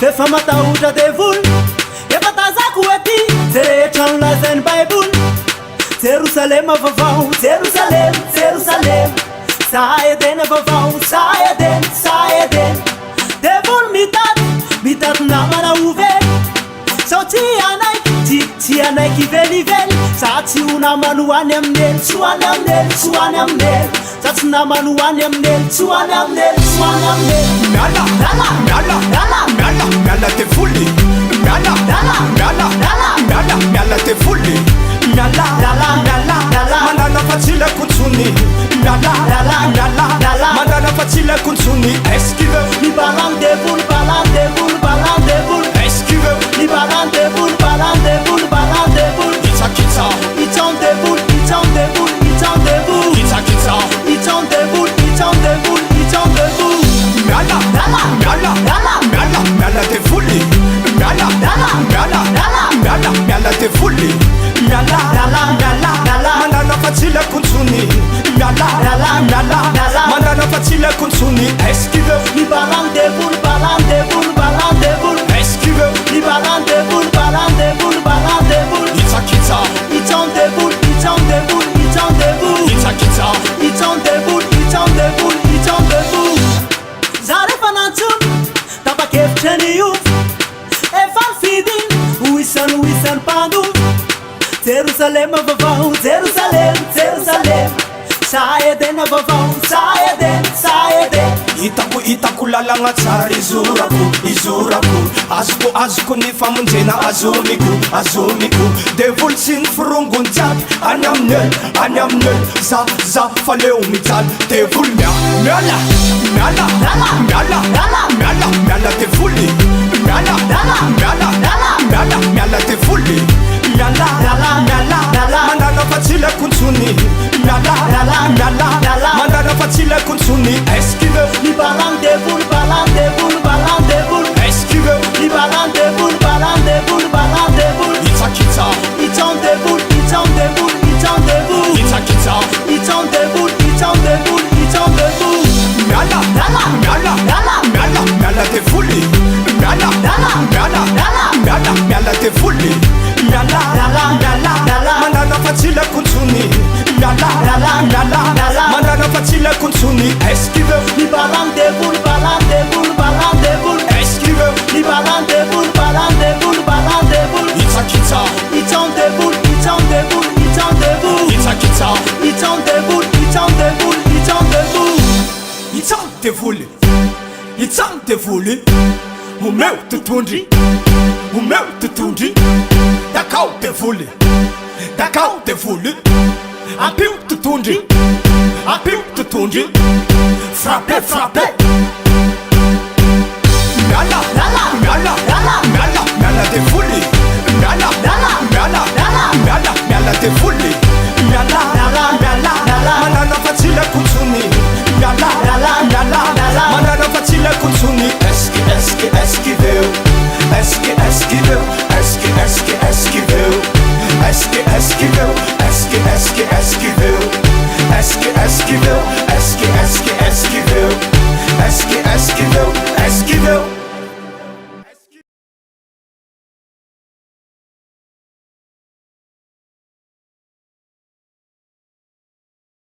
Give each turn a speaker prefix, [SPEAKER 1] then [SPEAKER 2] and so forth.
[SPEAKER 1] Fefa matahotra devolo efa tazako ety ze rehetra nolazainy baiboly Jerusalema vavao Jerusalema Jerusalema sa Edena vavao sa Edena devolo mitady namana ovely sao tsy anaiky ivelively sa tsy ho namano hoany amin'ely tsy hoany amin'ely sa tsy namano hoany amin'ely tsy hoany amin'ely
[SPEAKER 2] miala devoly miala devoly miala mandana fatsila kontsony miala mandana fatsila kontsony esquive
[SPEAKER 1] ni balan devolo
[SPEAKER 2] esquive
[SPEAKER 1] ni balan devolo
[SPEAKER 2] kitsa
[SPEAKER 1] it's on devolo
[SPEAKER 2] miala devoly miala devoly miala mandana fatsila kontsony miala mandana fatsila kontsony esquive
[SPEAKER 1] ni balan devolo
[SPEAKER 2] esquive
[SPEAKER 1] ni balan devolo
[SPEAKER 2] kitsa
[SPEAKER 1] it's on devolo
[SPEAKER 2] kitsa
[SPEAKER 1] it's on devolo zarefa nantsony tapakevitra io efa fidiny hoisany mpandovy Jerusalema vavao Jerusalema sa Edena vavao sa Edena
[SPEAKER 2] hitako lalagna tsara izorako azoko ny famonjena azomiko devolo tsy ny firongony jiaby any amin'ely za fa leo mijaly devolo miala devoly miala devoly miala mandana fatsila kontsony miala mandana fatsila kontsony esquive
[SPEAKER 1] ni balan devolo
[SPEAKER 2] esquive
[SPEAKER 1] ni balan devolo
[SPEAKER 2] kitsa
[SPEAKER 1] it's on devolo
[SPEAKER 2] kitsa miala devoly miala devoly miala mandana fatsila kontsony miala mandana fatsila kontsony esquive
[SPEAKER 1] ni balan devolo
[SPEAKER 2] esquive
[SPEAKER 1] ni balan devolo
[SPEAKER 2] kitsa
[SPEAKER 1] it's on devolo
[SPEAKER 2] kitsa
[SPEAKER 1] it's on devolo
[SPEAKER 2] it's on devoly o meu tutundri takao devoly apio tutundri frappe